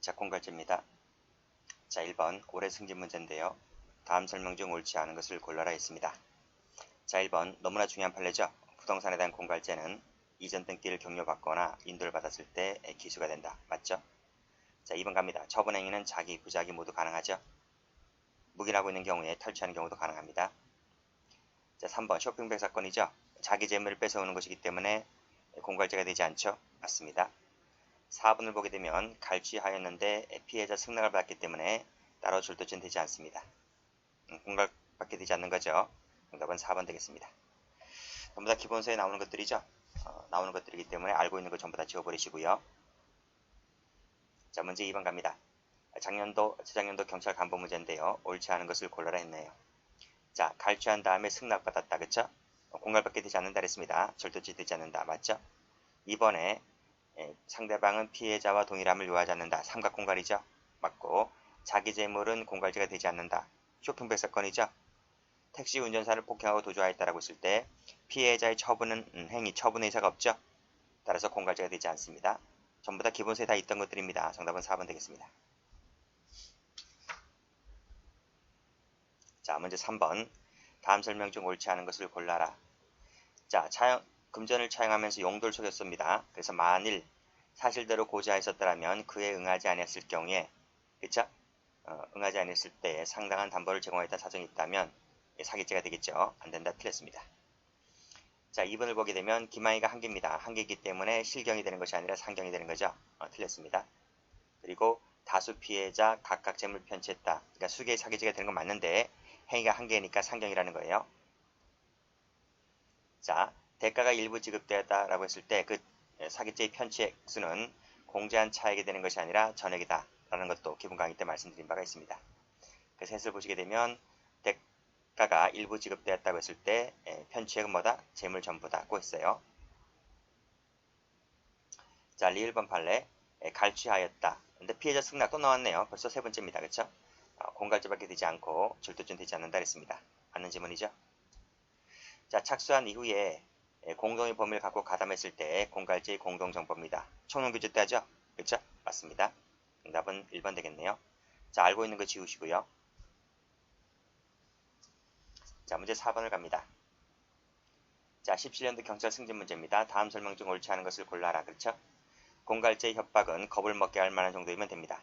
자, 공갈제입니다. 자, 1번 올해 승진 문제인데요. 다음 설명 중 옳지 않은 것을 골라라 했습니다. 자, 1번 너무나 중요한 판례죠. 부동산에 대한 공갈제는 이전 등기를 격려받거나 인도를 받았을 때 기수가 된다. 맞죠? 자, 2번 갑니다. 처분행위는 자기, 부자기 모두 가능하죠. 묵인하고 있는 경우에 탈취하는 경우도 가능합니다. 자, 3번 쇼핑백 사건이죠. 자기 재물을 뺏어오는 것이기 때문에 공갈제가 되지 않죠. 맞습니다. 4번을 보게 되면 갈취하였는데 피해자 승낙을 받았기 때문에 따로 절도죄는 되지 않습니다. 공갈받게 되지 않는 거죠. 정답은 4번 되겠습니다. 전부 다 기본서에 나오는 것들이죠. 나오는 것들이기 때문에 알고 있는 거 전부 다 지워버리시고요. 자, 문제 2번 갑니다. 작년도, 재작년도 경찰 간부 문제인데요. 옳지 않은 것을 골라라 했네요. 자, 갈취한 다음에 승낙받았다. 그쵸? 공갈받게 되지 않는다 그랬습니다. 절도죄 되지 않는다. 맞죠? 2번에 상대방은 피해자와 동일함을 요하지 않는다. 삼각공갈이죠. 맞고, 자기 재물은 공갈제가 되지 않는다. 쇼핑백 사건이죠. 택시 운전사를 폭행하고 도주하였다라고 했을 때 피해자의 처분은 행위, 처분의 의사가 없죠. 따라서 공갈제가 되지 않습니다. 전부 다 기본서에 다 있던 것들입니다. 정답은 4번 되겠습니다. 자, 문제 3번. 다음 설명 중 옳지 않은 것을 골라라. 자, 금전을 차용하면서 용도를 속였습니다. 그래서 만일 사실대로 고지하였었더라면 그에 응하지 아니했을 경우에, 그쵸? 응하지 아니했을 때 상당한 담보를 제공하였다는 사정이 있다면 사기죄가 되겠죠. 안 된다. 틀렸습니다. 자, 2번을 보게 되면 기망이가 한 개입니다. 한 개이기 때문에 실경이 되는 것이 아니라 상경이 되는 거죠. 틀렸습니다. 그리고 다수 피해자 각각 재물 편취했다. 그러니까 수개의 사기죄가 되는 건 맞는데 행위가 한 개니까 상경이라는 거예요. 자, 대가가 일부 지급되었다라고 했을 때 그 사기죄의 편취 액수는 공제한 차액이 되는 것이 아니라 전액이다 라는 것도 기본 강의 때 말씀드린 바가 있습니다. 그래서 해설 보시게 되면 대가가 일부 지급되었다고 했을 때 편취액은 뭐다? 재물 전부다고 했어요. 자, 리을번 판례 갈취하였다. 근데 피해자 승낙 또 나왔네요. 벌써 세 번째입니다. 그쵸? 공갈죄밖에 되지 않고 절도죄는 되지 않는다 그랬습니다. 맞는 지문이죠? 자, 착수한 이후에 공동의 범위를 갖고 가담했을 때 공갈죄의 공동정범입니다. 총론규제 때 하죠? 그쵸? 맞습니다. 정답은 1번 되겠네요. 자, 알고 있는 거 지우시고요. 자, 문제 4번을 갑니다. 자, 17년도 경찰 승진 문제입니다. 다음 설명 중 옳지 않은 것을 골라라. 그렇죠? 공갈죄의 협박은 겁을 먹게 할 만한 정도이면 됩니다.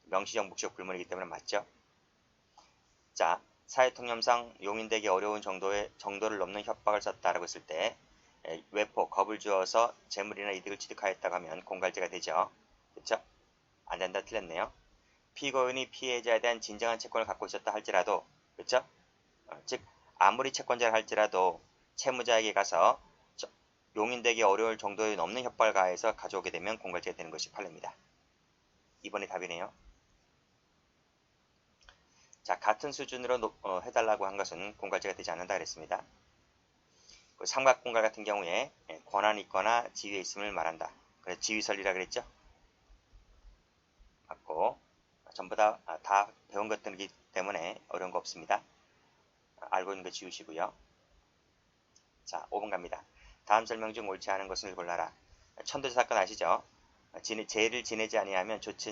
명시적 묵시적 불문이기 때문에 맞죠? 자, 사회통념상 용인되기 어려운 정도를 넘는 협박을 썼다라고 했을 때 외포, 겁을 주어서 재물이나 이득을 취득하였다고 하면 공갈죄가 되죠. 그렇죠? 안 된다. 틀렸네요. 피고인이 피해자에 대한 진정한 채권을 갖고 있었다 할지라도, 그렇죠? 즉 아무리 채권자를 할지라도 채무자에게 가서 용인되기 어려울 정도의 넘는 협박을 가해서 가져오게 되면 공갈죄가 되는 것이 판례입니다. 2번이 답이네요. 자, 같은 수준으로 해달라고 한 것은 공갈죄가 되지 않는다 그랬습니다. 그 삼각공갈 같은 경우에 권한이 있거나 지위에 있음을 말한다. 그래서 지위설리라 그랬죠. 맞고 전부 다 배운 것들이기 때문에 어려운 거 없습니다. 알고 있는 거 지우시고요. 자, 5번 갑니다. 다음 설명 중 옳지 않은 것을 골라라. 천도제 사건 아시죠? 죄를 지내지 아니하면 좋지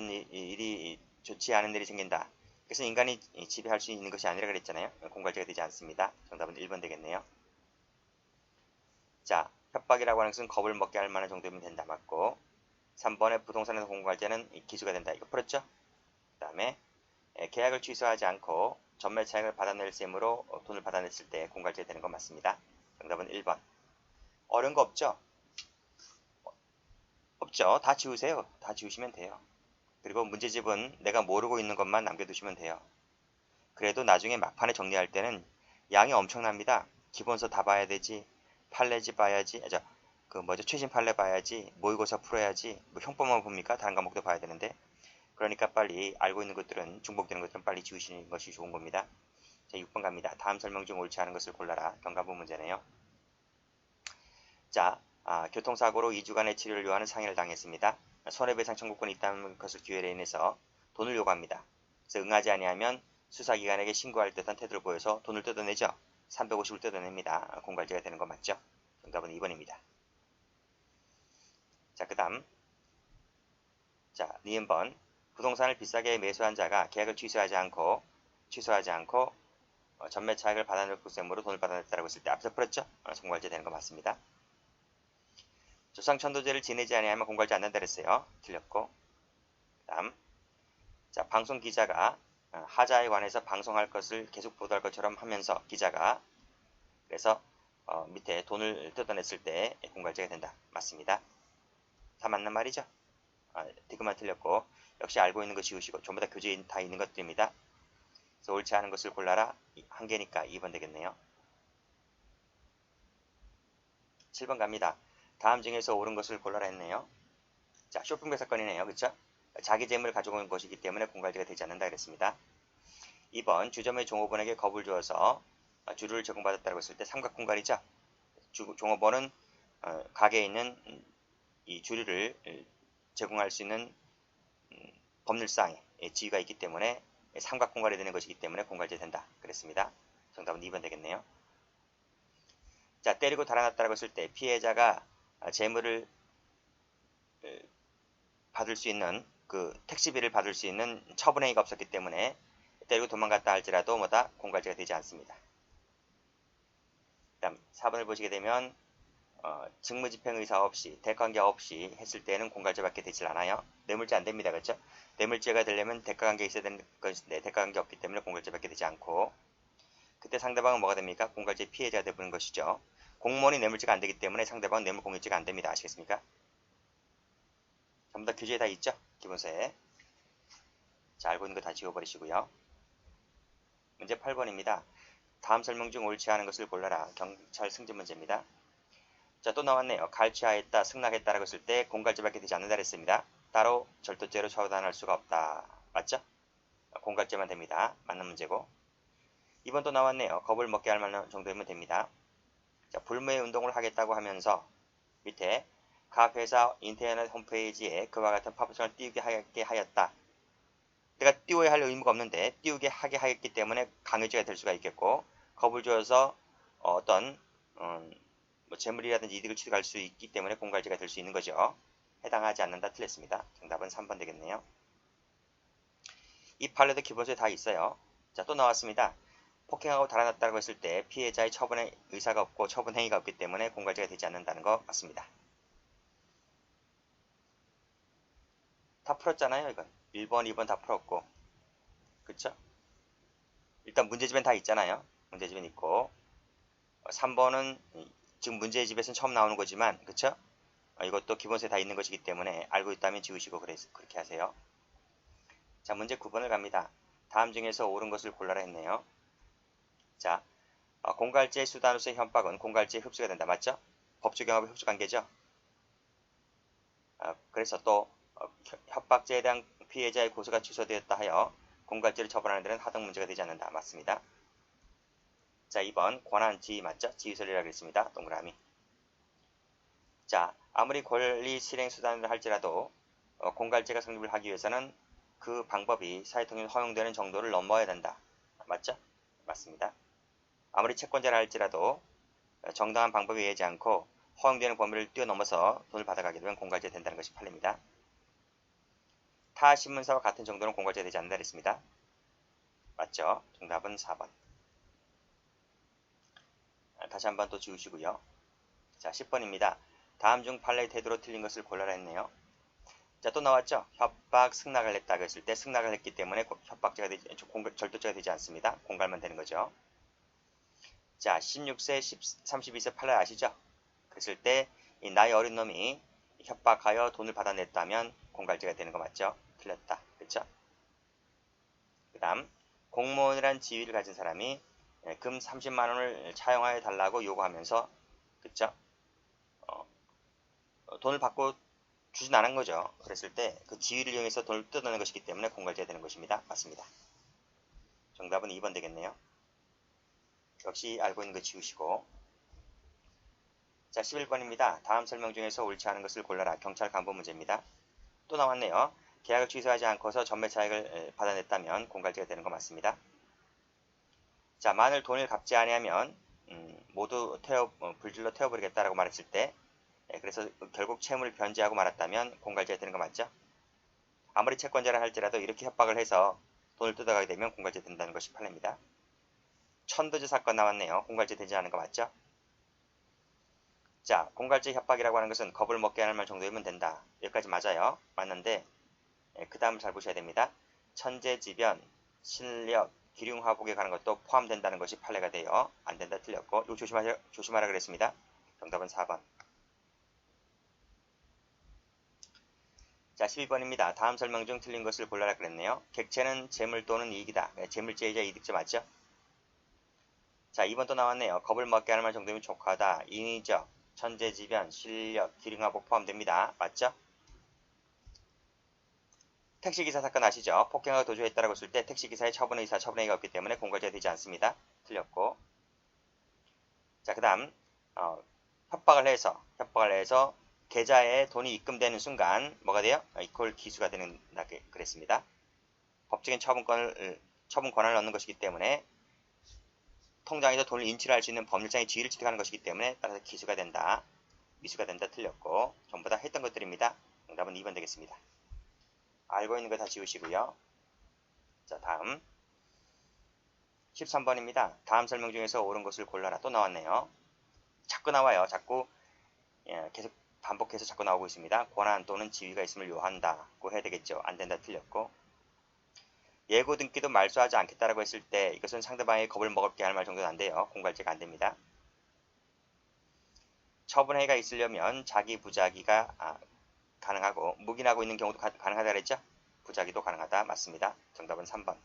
않은 일이 생긴다. 그래서 인간이 지배할 수 있는 것이 아니라 그랬잖아요. 공갈죄가 되지 않습니다. 정답은 1번 되겠네요. 자, 협박이라고 하는 것은 겁을 먹게 할 만한 정도면 된다. 맞고 3번의 부동산에서 공갈죄는 기수가 된다. 이거 풀었죠? 그 다음에 계약을 취소하지 않고 전매 차익을 받아낼 셈으로 돈을 받아냈을 때 공갈죄 되는 건 맞습니다. 정답은 1번. 어려운 거 없죠? 없죠. 다 지우세요. 다 지우시면 돼요. 그리고 문제집은 내가 모르고 있는 것만 남겨두시면 돼요. 그래도 나중에 막판에 정리할 때는 양이 엄청납니다. 기본서 다 봐야 되지, 판례집 봐야지, 최신 판례 봐야지, 모의고사 풀어야지, 뭐 형법만 봅니까? 다른 과목도 봐야 되는데. 그러니까 빨리 알고 있는 것들은, 중복되는 것들은 빨리 지우시는 것이 좋은 겁니다. 자, 6번 갑니다. 다음 설명 중 옳지 않은 것을 골라라. 경감부 문제네요. 자, 교통사고로 2주간의 치료를 요하는 상해를 당했습니다. 손해배상 청구권이 있다는 것을 기회로 인해서 돈을 요구합니다. 그래서 응하지 아니하면 수사기관에게 신고할 듯한 태도를 보여서 돈을 뜯어내죠. 350을 뜯어냅니다. 공갈죄가 되는 거 맞죠? 정답은 2번입니다. 자, 그 다음. 자, 니은번. 부동산을 비싸게 매수한 자가 계약을 취소하지 않고 전매 차익을 받아낼 구세무로 돈을 받아냈다고 했을 때 앞서 풀었죠? 공갈제 되는 거 맞습니다. 조상천도제를 지내지 아니하면 공갈제 안 된다 그랬어요. 틀렸고. 다음. 자, 방송 기자가 하자에 관해서 방송할 것을 계속 보도할 것처럼 하면서 기자가 그래서 밑에 돈을 뜯어냈을 때 공갈제가 된다. 맞습니다. 다 맞는 말이죠? 디귿만 틀렸고 역시 알고 있는 거 지우시고 전부 다 교재에 다 있는 것들입니다. 그래서 옳지 않은 것을 골라라. 한 개니까 2번 되겠네요. 7번 갑니다. 다음 중에서 옳은 것을 골라라 했네요. 자, 쇼핑백 사건이네요. 그쵸? 자기 재물을 가지고 온 것이기 때문에 공갈제가 되지 않는다 그랬습니다. 2번 주점의 종업원에게 겁을 주어서 주류를 제공받았다고 했을 때 삼각공갈이죠. 종업원은 가게에 있는 이 주류를 제공할 수 있는 법률상의 지위가 있기 때문에 삼각공갈이 되는 것이기 때문에 공갈제 된다 그랬습니다. 정답은 2번 되겠네요. 자, 때리고 달아났다고 했을 때 피해자가 재물을 받을 수 있는 그 택시비를 받을 수 있는 처분행위가 없었기 때문에 때리고 도망갔다 할지라도 뭐다 공갈제가 되지 않습니다. 다음 4번을 보시게 되면 직무집행 의사 없이 대가관계 없이 했을 때는 공갈제밖에 되질 않아요. 뇌물죄 안 됩니다. 그렇죠? 뇌물죄가 되려면 대가관계 있어야 되는 것인데 대가관계 없기 때문에 공갈제밖에 되지 않고 그때 상대방은 뭐가 됩니까? 공갈제 피해자가 되는 것이죠. 공무원이 뇌물죄가 안 되기 때문에 상대방은 뇌물공유죄가 안 됩니다. 아시겠습니까? 전부 다 규제에 다 있죠? 기본서에. 자, 알고 있는 거 다 지워버리시고요. 문제 8번입니다. 다음 설명 중 옳지 않은 것을 골라라. 경찰 승진 문제입니다. 자, 또 나왔네요. 갈취하였다, 승낙했다라고 했을 때 공갈죄밖에 되지 않는다 그랬습니다. 따로 절도죄로 처단할 수가 없다. 맞죠? 공갈죄만 됩니다. 맞는 문제고. 2번 또 나왔네요. 겁을 먹게 할 만한 정도면 됩니다. 자, 불매의 운동을 하겠다고 하면서 밑에 각 회사 인터넷 홈페이지에 그와 같은 파브성을 띄우게 하게 하였다. 내가 띄워야 할 의무가 없는데 띄우게 하게 하였기 때문에 강요죄가 될 수가 있겠고 겁을 주어서 어떤 뭐 재물이라든지 이득을 취득할 수 있기 때문에 공갈죄가 될 수 있는 거죠. 해당하지 않는다 틀렸습니다. 정답은 3번 되겠네요. 이 판례도 기본서에 다 있어요. 자, 또 나왔습니다. 폭행하고 달아났다고 했을 때 피해자의 처분의 의사가 없고 처분 행위가 없기 때문에 공갈죄가 되지 않는다는 거 맞습니다. 다 풀었잖아요. 이건 1번, 2번 다 풀었고 그쵸? 일단 문제집엔 다 있잖아요. 문제집엔 있고 3번은 지금 문제집에서는 처음 나오는 거지만 그쵸? 이것도 기본서에 다 있는 것이기 때문에 알고 있다면 지우시고 그렇게 하세요. 자, 문제 9번을 갑니다. 다음 중에서 옳은 것을 골라라 했네요. 자, 공갈죄 수단으로서의 협박은 공갈죄에 흡수가 된다. 맞죠? 법조경합의 흡수관계죠. 그래서 또 협박죄에 대한 피해자의 고소가 취소되었다 하여 공갈죄를 처벌하는 데는 하등 문제가 되지 않는다. 맞습니다. 자, 2번 권한 지위 맞죠? 지휘설이라고 했습니다. 동그라미. 자, 아무리 권리 실행 수단을 할지라도 공갈죄가 성립을 하기 위해서는 그 방법이 사회통일 허용되는 정도를 넘어야 된다. 맞죠? 맞습니다. 아무리 채권자라 할지라도 정당한 방법에 의하지 않고 허용되는 범위를 뛰어넘어서 돈을 받아가게 되면 공갈죄 된다는 것이 판례입니다. 타 신문사와 같은 정도는 공갈죄 되지 않는다 그랬습니다. 맞죠? 정답은 4번. 다시 한번 또 지우시고요. 자, 10번입니다. 다음 중 판례의 태도로 틀린 것을 골라라 했네요. 자, 또 나왔죠? 협박, 승낙을 했다고 했을 때 승낙을 했기 때문에 협박죄가 되지, 절도죄가 되지 않습니다. 공갈만 되는 거죠. 자, 16세, 32세 판례 아시죠? 그랬을 때 이 나이 어린 놈이 협박하여 돈을 받아냈다면 공갈죄가 되는 거 맞죠? 틀렸다. 그쵸? 그 다음 공무원이란 지위를 가진 사람이 금 30만 원을 차용하여 달라고 요구하면서 그쵸? 돈을 받고 주진 않은 거죠. 그랬을 때 그 지위를 이용해서 돈을 뜯어내는 것이기 때문에 공갈죄가 되는 것입니다. 맞습니다. 정답은 2번 되겠네요. 역시 알고 있는 거 지우시고. 자, 11번입니다. 다음 설명 중에서 옳지 않은 것을 골라라. 경찰 간부 문제입니다. 또 나왔네요. 계약을 취소하지 않고서 전매 차익을 받아냈다면 공갈죄가 되는 거 맞습니다. 자, 만일 돈을 갚지 아니하면 모두 불질러 태워버리겠다라고 말했을 때 그래서 결국 채무를 변제하고 말았다면 공갈죄가 되는 거 맞죠? 아무리 채권자라 할지라도 이렇게 협박을 해서 돈을 뜯어가게 되면 공갈죄 된다는 것이 판례입니다. 천도제 사건 나왔네요. 공갈죄 되지 않은 거 맞죠? 자, 공갈죄 협박이라고 하는 것은 겁을 먹게 하는 말 정도이면 된다. 여기까지 맞아요. 맞는데 그 다음을 잘 보셔야 됩니다. 천재지변, 신력, 기륭화복에 가는 것도 포함된다는 것이 판례가 돼요. 안 된다 틀렸고 이거 조심하라 그랬습니다. 정답은 4번. 자, 12번입니다. 다음 설명 중 틀린 것을 골라라 그랬네요. 객체는 재물 또는 이익이다. 재물제이자 이득제 맞죠? 자, 2번 또 나왔네요. 겁을 먹게 하는 말 정도면 족하다. 인위적, 천재지변, 신력, 기륭화복 포함됩니다. 맞죠? 택시기사 사건 아시죠? 폭행하고 도주했다라고 했을 때 택시기사의 처분의 의사, 처분행위가 없기 때문에 공갈죄가 되지 않습니다. 틀렸고. 자, 그 다음 협박을 해서 계좌에 돈이 입금되는 순간 뭐가 돼요? 이퀄 기수가 된다 그랬습니다. 법적인 처분 권한을 얻는 것이기 때문에 통장에서 돈을 인출할 수 있는 법률상의 지위를 취득하는 것이기 때문에 따라서 기수가 된다. 미수가 된다 틀렸고 전부 다 했던 것들입니다. 정답은 2번 되겠습니다. 알고 있는 거 다 지우시고요. 자, 다음 13번입니다. 다음 설명 중에서 옳은 것을 골라라. 또 나왔네요. 자꾸 나와요. 자꾸 계속 반복해서 자꾸 나오고 있습니다. 권한 또는 지위가 있음을 요한다고 해야 되겠죠. 안 된다 틀렸고 예고 등기도 말소하지 않겠다라고 했을 때 이것은 상대방의 겁을 먹게 할 말 정도는 안 돼요. 공갈죄가 안 됩니다. 처분행위가 있으려면 자기 부자기가 가능하고 묵인하고 있는 경우도 가능하다 그랬죠? 부자기도 가능하다. 맞습니다. 정답은 3번.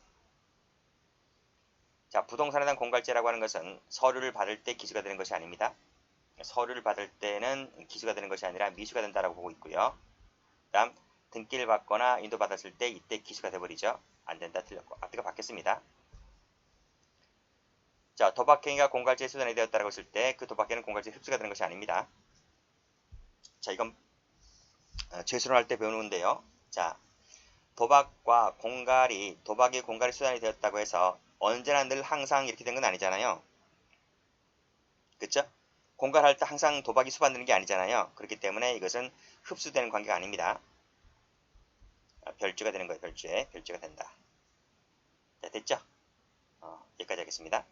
자, 부동산에 대한 공갈죄라고 하는 것은 서류를 받을 때 기수가 되는 것이 아닙니다. 서류를 받을 때는 기수가 되는 것이 아니라 미수가 된다고 보고 있고요. 그 다음 등기를 받거나 인도받았을 때 이때 기수가 돼버리죠. 안 된다 틀렸고 앞뒤가 바뀌었습니다. 자, 도박행위가 공갈죄의 수단이 되었다고 했을 때 그 도박행위는 공갈죄에 흡수가 되는 것이 아닙니다. 자, 이건 죄수론할 때 배우는 건데요. 자, 도박과 도박이 공갈의 수단이 되었다고 해서 언제나 늘 항상 이렇게 된 건 아니잖아요. 그쵸? 공갈할 때 항상 도박이 수반되는 게 아니잖아요. 그렇기 때문에 이것은 흡수되는 관계가 아닙니다. 별주가 되는 거예요. 별주가 된다. 자, 됐죠? 여기까지 하겠습니다.